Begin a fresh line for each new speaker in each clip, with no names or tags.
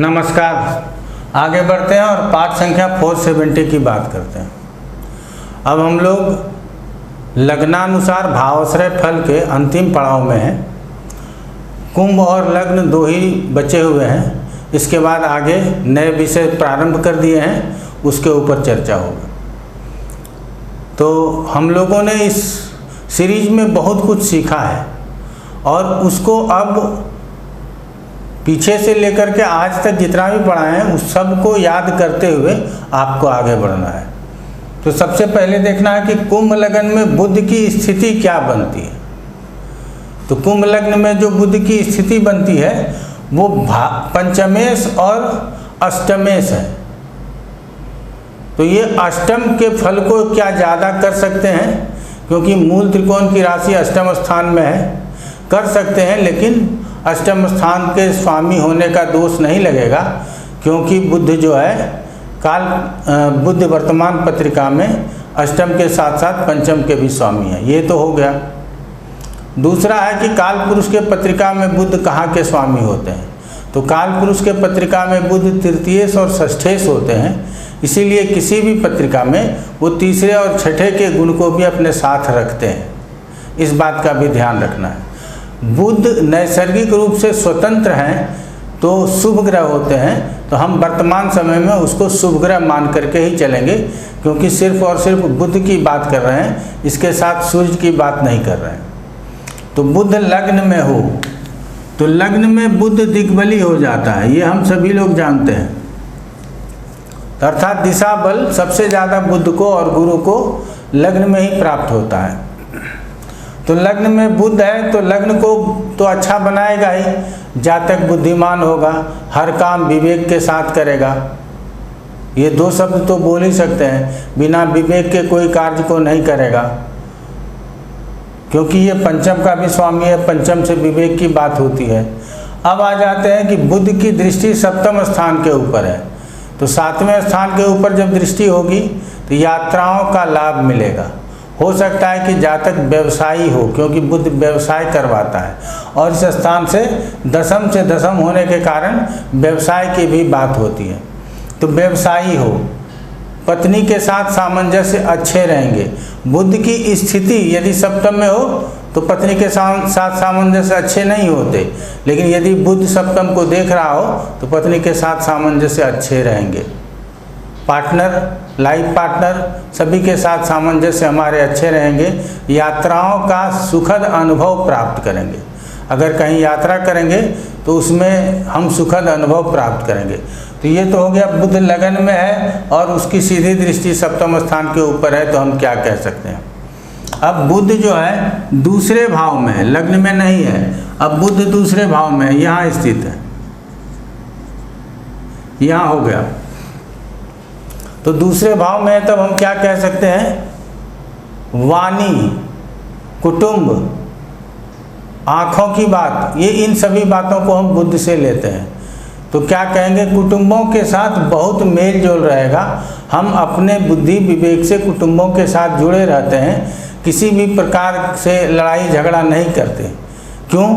नमस्कार। आगे बढ़ते हैं और पाठ संख्या 470 की बात करते हैं। अब हम लोग लग्नानुसार भावाश्रय फल के अंतिम पड़ाव में हैं। कुंभ और लग्न दो ही बचे हुए हैं। इसके बाद आगे नए विषय प्रारंभ कर दिए हैं, उसके ऊपर चर्चा होगी। तो हम लोगों ने इस सीरीज में बहुत कुछ सीखा है और उसको अब पीछे से लेकर के आज तक जितना भी पढ़ा है उस सब को याद करते हुए आपको आगे बढ़ना है। तो सबसे पहले देखना है कि कुंभ लग्न में बुध की स्थिति क्या बनती है। तो कुंभ लग्न में जो बुध की स्थिति बनती है वो पंचमेश और अष्टमेश है। तो ये अष्टम के फल को क्या ज़्यादा कर सकते हैं, क्योंकि मूल त्रिकोण की राशि अष्टम स्थान में है, कर सकते हैं, लेकिन अष्टम स्थान के स्वामी होने का दोष नहीं लगेगा, क्योंकि बुध जो है बुध वर्तमान पत्रिका में अष्टम के साथ साथ पंचम के भी स्वामी है। ये तो हो गया। दूसरा है कि काल पुरुष के पत्रिका में बुध कहाँ के स्वामी होते हैं। तो काल पुरुष के पत्रिका में बुध तृतीयेश और षष्ठेश होते हैं, इसीलिए किसी भी पत्रिका में वो तीसरे और छठे के गुण को भी अपने साथ रखते हैं। इस बात का भी ध्यान रखना है। बुध नैसर्गिक रूप से स्वतंत्र हैं तो शुभ ग्रह होते हैं, तो हम वर्तमान समय में उसको शुभ ग्रह मान करके ही चलेंगे, क्योंकि सिर्फ और सिर्फ बुध की बात कर रहे हैं, इसके साथ सूर्य की बात नहीं कर रहे हैं। तो बुध लग्न में हो तो लग्न में बुध दिग्बली हो जाता है, ये हम सभी लोग जानते हैं। अर्थात दिशा बल सबसे ज़्यादा बुध को और गुरु को लग्न में ही प्राप्त होता है। तो लग्न में बुध है तो लग्न को तो अच्छा बनाएगा ही, जातक बुद्धिमान होगा, हर काम विवेक के साथ करेगा। ये दो शब्द तो बोल ही सकते हैं, बिना विवेक के कोई कार्य को नहीं करेगा, क्योंकि ये पंचम का भी स्वामी है, पंचम से विवेक की बात होती है। अब आ जाते हैं कि बुध की दृष्टि सप्तम स्थान के ऊपर है। तो सातवें स्थान के ऊपर जब दृष्टि होगी तो यात्राओं का लाभ मिलेगा। हो सकता है कि जातक व्यवसायी हो, क्योंकि बुध व्यवसाय करवाता है, और इस स्थान से दशम होने के कारण व्यवसाय की भी बात होती है। तो व्यवसायी हो, पत्नी के साथ सामंजस्य अच्छे रहेंगे। बुध की स्थिति यदि सप्तम में हो तो पत्नी के साथ सामंजस्य अच्छे नहीं होते, लेकिन यदि बुध सप्तम को देख रहा हो तो पत्नी के साथ सामंजस्य अच्छे रहेंगे। पार्टनर, लाइफ पार्टनर सभी के साथ सामंजस्य हमारे अच्छे रहेंगे। यात्राओं का सुखद अनुभव प्राप्त करेंगे। अगर कहीं यात्रा करेंगे तो उसमें हम सुखद अनुभव प्राप्त करेंगे। तो ये तो हो गया बुध लगन में है और उसकी सीधी दृष्टि सप्तम स्थान के ऊपर है, तो हम क्या कह सकते हैं। अब बुध जो है दूसरे भाव में है, लग्न में नहीं है। अब बुध दूसरे भाव में है, यहाँ स्थित है, यहाँ हो गया। तो दूसरे भाव में है, तब हम क्या कह सकते हैं, वाणी, कुटुंब, आँखों की बात, ये इन सभी बातों को हम बुध से लेते हैं। तो क्या कहेंगे, कुटुंबों के साथ बहुत मेल जोल रहेगा। हम अपने बुद्धि विवेक से कुटुंबों के साथ जुड़े रहते हैं, किसी भी प्रकार से लड़ाई झगड़ा नहीं करते। क्यों?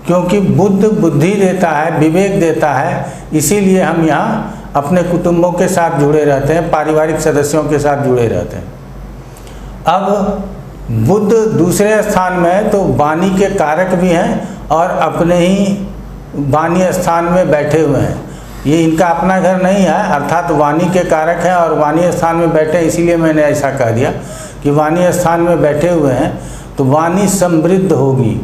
क्योंकि बुध बुद्धि देता है, विवेक देता है, इसीलिए हम यहाँ अपने कुटुंबों के साथ जुड़े रहते हैं, पारिवारिक सदस्यों के साथ जुड़े रहते हैं। अब बुध दूसरे स्थान में है तो वाणी के कारक भी हैं और अपने ही वाणी स्थान में बैठे हुए हैं। ये इनका अपना घर नहीं है, अर्थात वाणी के कारक हैं और वाणी स्थान में बैठे, इसीलिए मैंने ऐसा कह दिया कि वाणी स्थान में बैठे हुए हैं। तो वाणी समृद्ध होगी,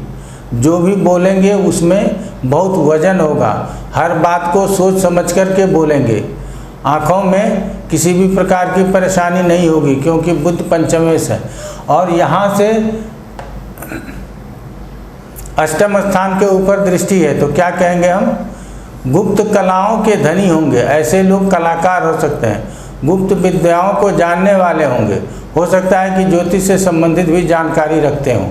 जो भी बोलेंगे उसमें बहुत वजन होगा, हर बात को सोच समझ कर के बोलेंगे। आँखों में किसी भी प्रकार की परेशानी नहीं होगी, क्योंकि बुध पंचमेश है। और यहाँ से अष्टम स्थान के ऊपर दृष्टि है, तो क्या कहेंगे हम, गुप्त कलाओं के धनी होंगे। ऐसे लोग कलाकार हो सकते हैं, गुप्त विद्याओं को जानने वाले होंगे। हो सकता है कि ज्योतिष से संबंधित भी जानकारी रखते हों।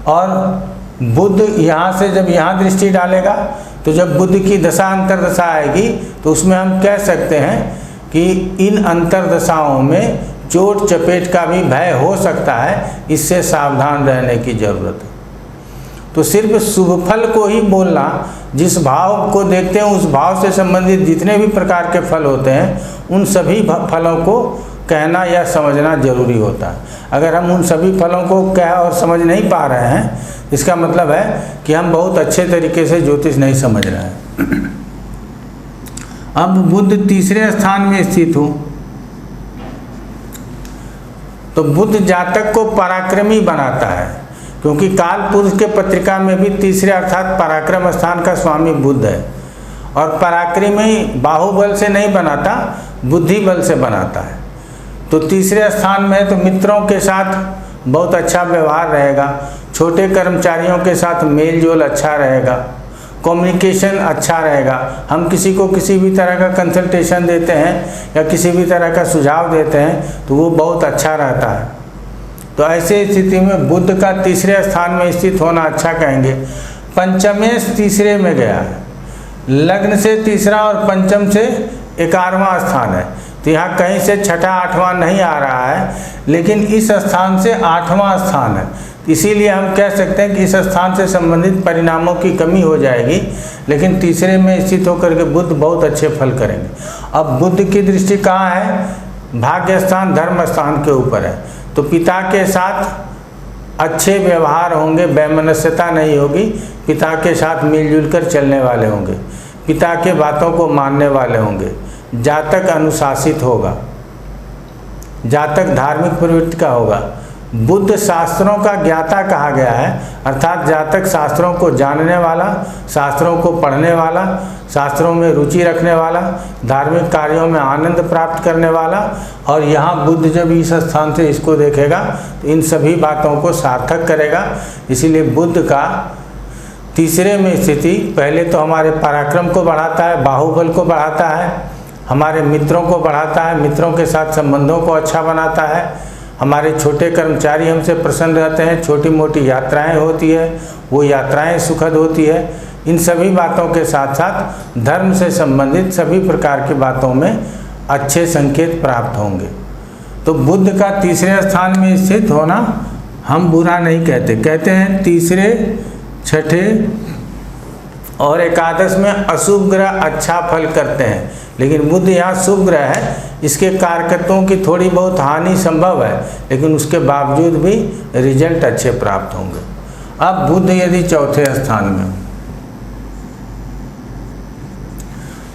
और बुध यहाँ से जब यहाँ दृष्टि डालेगा तो जब बुध की दशा अंतरदशा आएगी तो उसमें हम कह सकते हैं कि इन अंतरदशाओं में चोट चपेट का भी भय हो सकता है, इससे सावधान रहने की जरूरत है। तो सिर्फ शुभ फल को ही बोलना, जिस भाव को देखते हैं उस भाव से संबंधित जितने भी प्रकार के फल होते हैं उन सभी फलों को कहना या समझना जरूरी होता है। अगर हम उन सभी फलों को कह और समझ नहीं पा रहे हैं, इसका मतलब है कि हम बहुत अच्छे तरीके से ज्योतिष नहीं समझ रहे हैं। अब बुध तीसरे स्थान में स्थित हो तो बुध जातक को पराक्रमी बनाता है, क्योंकि काल पुरुष के पत्रिका में भी तीसरे अर्थात पराक्रम स्थान का स्वामी बुध है। और पराक्रमी बाहुबल से नहीं बनाता, बुद्धि बल से बनाता है। तो तीसरे स्थान में तो मित्रों के साथ बहुत अच्छा व्यवहार रहेगा, छोटे कर्मचारियों के साथ मेल जोल अच्छा रहेगा, कम्युनिकेशन अच्छा रहेगा। हम किसी को किसी भी तरह का कंसल्टेशन देते हैं या किसी भी तरह का सुझाव देते हैं तो वो बहुत अच्छा रहता है। तो ऐसे स्थिति में बुध का तीसरे स्थान में स्थित होना अच्छा कहेंगे। पंचमेश तीसरे में गया है, लग्न से तीसरा और पंचम से 11वां स्थान है। तो यहाँ कहीं से छठा आठवां नहीं आ रहा है, लेकिन इस स्थान से 8वां स्थान है। इसीलिए हम कह सकते हैं कि इस स्थान से संबंधित परिणामों की कमी हो जाएगी, लेकिन तीसरे में स्थित होकर के बुध बहुत अच्छे फल करेंगे। अब बुध की दृष्टि कहाँ है? भाग्य स्थान, धर्म स्थान के ऊपर है। तो पिता के साथ अच्छे व्यवहार होंगे, वैमनस्यता नहीं होगी, पिता के साथ मिलजुल कर चलने वाले होंगे, पिता के बातों को मानने वाले होंगे। जातक अनुशासित होगा, जातक धार्मिक प्रवृत्ति का होगा। बुद्ध शास्त्रों का ज्ञाता कहा गया है, अर्थात जातक शास्त्रों को जानने वाला, शास्त्रों को पढ़ने वाला, शास्त्रों में रुचि रखने वाला, धार्मिक कार्यों में आनंद प्राप्त करने वाला। और यहाँ बुद्ध जब इस स्थान से इसको देखेगा तो इन सभी बातों को सार्थक करेगा। इसीलिए बुद्ध का तीसरे में स्थिति पहले तो हमारे पराक्रम को बढ़ाता है, बाहुबल को बढ़ाता है, हमारे मित्रों को बढ़ाता है, मित्रों के साथ संबंधों को अच्छा बनाता है, हमारे छोटे कर्मचारी हमसे प्रसन्न रहते हैं, छोटी मोटी यात्राएं होती है वो यात्राएं सुखद होती है। इन सभी बातों के साथ साथ धर्म से संबंधित सभी प्रकार की बातों में अच्छे संकेत प्राप्त होंगे। तो बुद्ध का तीसरे स्थान में स्थित होना हम बुरा नहीं कहते, कहते हैं तीसरे, छठे और एकादश में अशुभ ग्रह अच्छा फल करते हैं, लेकिन बुध यहाँ शुभ ग्रह है, इसके कारकत्वों की थोड़ी बहुत हानि संभव है, लेकिन उसके बावजूद भी रिजल्ट अच्छे प्राप्त होंगे। अब बुध यदि चौथे स्थान में,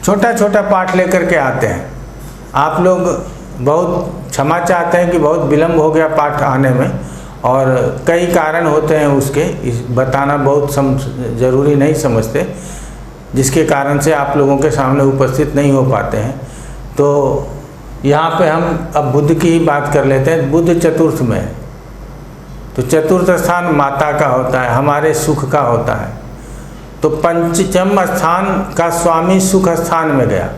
छोटा छोटा पाठ लेकर के आते हैं, आप लोग बहुत क्षमा चाहते हैं कि बहुत विलम्ब हो गया पाठ आने में, और कई कारण होते हैं उसके, बताना बहुत ज़रूरी नहीं समझते, जिसके कारण से आप लोगों के सामने उपस्थित नहीं हो पाते हैं। तो यहाँ पे हम अब बुध की ही बात कर लेते हैं। बुध चतुर्थ में है, तो चतुर्थ स्थान माता का होता है, हमारे सुख का होता है। तो पंचम स्थान का स्वामी सुख स्थान में गया,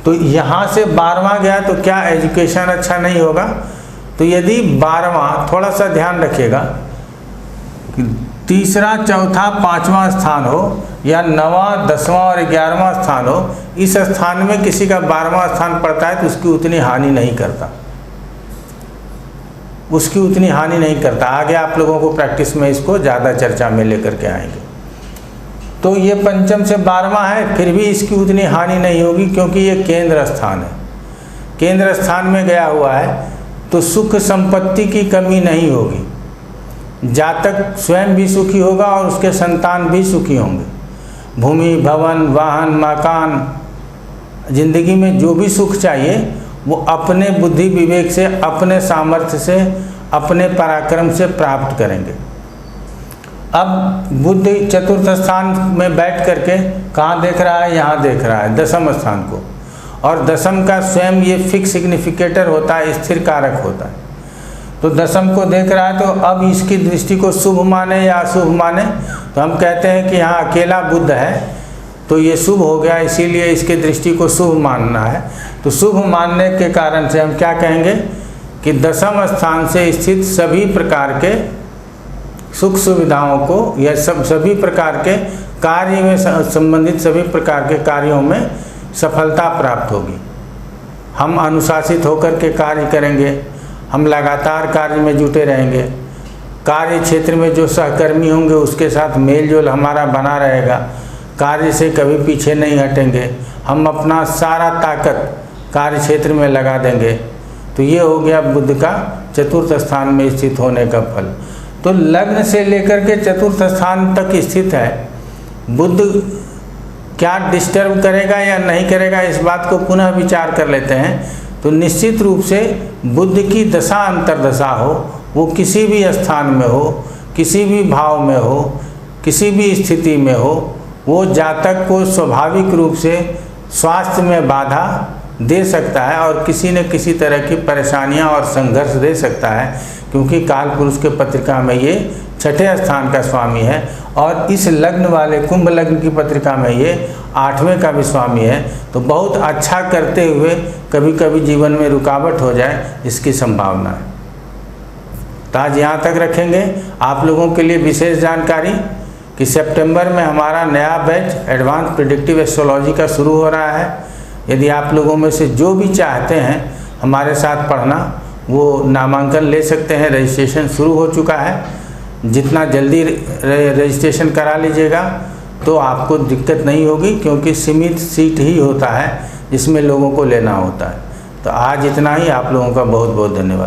तो यहाँ से 12वां गया तो क्या एजुकेशन अच्छा नहीं होगा? तो यदि 12वां, थोड़ा सा ध्यान रखिएगा, तीसरा, चौथा, 5वां स्थान हो या 9वां, 10वां और 11वां स्थान हो, इस स्थान में किसी का 12वां स्थान पड़ता है तो उसकी उतनी हानि नहीं करता, उसकी उतनी हानि नहीं करता। आगे आप लोगों को प्रैक्टिस में इसको ज़्यादा चर्चा में लेकर के आएंगे। तो ये पंचम से 12वां है, फिर भी इसकी उतनी हानि नहीं होगी, क्योंकि ये केंद्र स्थान है। केंद्र स्थान में गया हुआ है तो सुख संपत्ति की कमी नहीं होगी, जातक स्वयं भी सुखी होगा और उसके संतान भी सुखी होंगे। भूमि, भवन, वाहन, मकान, जिंदगी में जो भी सुख चाहिए वो अपने बुद्धि विवेक से, अपने सामर्थ्य से, अपने पराक्रम से प्राप्त करेंगे। अब बुध चतुर्थ स्थान में बैठ करके कहाँ देख रहा है? यहाँ देख रहा है दशम स्थान को, और दशम का स्वयं ये फिक्स सिग्निफिकेटर होता है, स्थिर कारक होता है। तो दशम को देख रहा है, तो अब इसकी दृष्टि को शुभ माने या अशुभ माने, तो हम कहते हैं कि यहाँ अकेला बुध है तो ये शुभ हो गया, इसीलिए इसकी दृष्टि को शुभ मानना है। तो शुभ मानने के कारण से हम क्या कहेंगे कि दशम स्थान से स्थित सभी प्रकार के सुख सुविधाओं को या सभी प्रकार के कार्य में संबंधित सभी प्रकार के कार्यों में सफलता प्राप्त होगी। हम अनुशासित होकर के कार्य करेंगे, हम लगातार कार्य में जुटे रहेंगे, कार्य क्षेत्र में जो सहकर्मी होंगे उसके साथ मेल जोल हमारा बना रहेगा, कार्य से कभी पीछे नहीं हटेंगे, हम अपना सारा ताकत कार्य क्षेत्र में लगा देंगे। तो ये हो गया बुध का चतुर्थ स्थान में स्थित होने का फल। तो लग्न से लेकर के चतुर्थ स्थान तक स्थित है, बुध क्या डिस्टर्ब करेगा या नहीं करेगा, इस बात को पुनः विचार कर लेते हैं। तो निश्चित रूप से बुध की दशा अंतर्दशा हो, वो किसी भी स्थान में हो, किसी भी भाव में हो, किसी भी स्थिति में हो, वो जातक को स्वाभाविक रूप से स्वास्थ्य में बाधा दे सकता है और किसी न किसी तरह की परेशानियां और संघर्ष दे सकता है, क्योंकि कालपुरुष के पत्रिका में ये छठे स्थान का स्वामी है और इस लग्न वाले कुंभ लग्न की पत्रिका में ये 8वें का भी स्वामी है। तो बहुत अच्छा करते हुए कभी कभी जीवन में रुकावट हो जाए, इसकी संभावना है। तो आज यहाँ तक रखेंगे। आप लोगों के लिए विशेष जानकारी कि सितंबर में हमारा नया बैच एडवांस प्रेडिक्टिव एस्ट्रोलॉजी का शुरू हो रहा है। यदि आप लोगों में से जो भी चाहते हैं हमारे साथ पढ़ना, वो नामांकन ले सकते हैं। रजिस्ट्रेशन शुरू हो चुका है। जितना जल्दी रजिस्ट्रेशन करा लीजिएगा तो आपको दिक्कत नहीं होगी, क्योंकि सीमित सीट ही होता है जिसमें लोगों को लेना होता है। तो आज इतना ही। आप लोगों का बहुत बहुत धन्यवाद।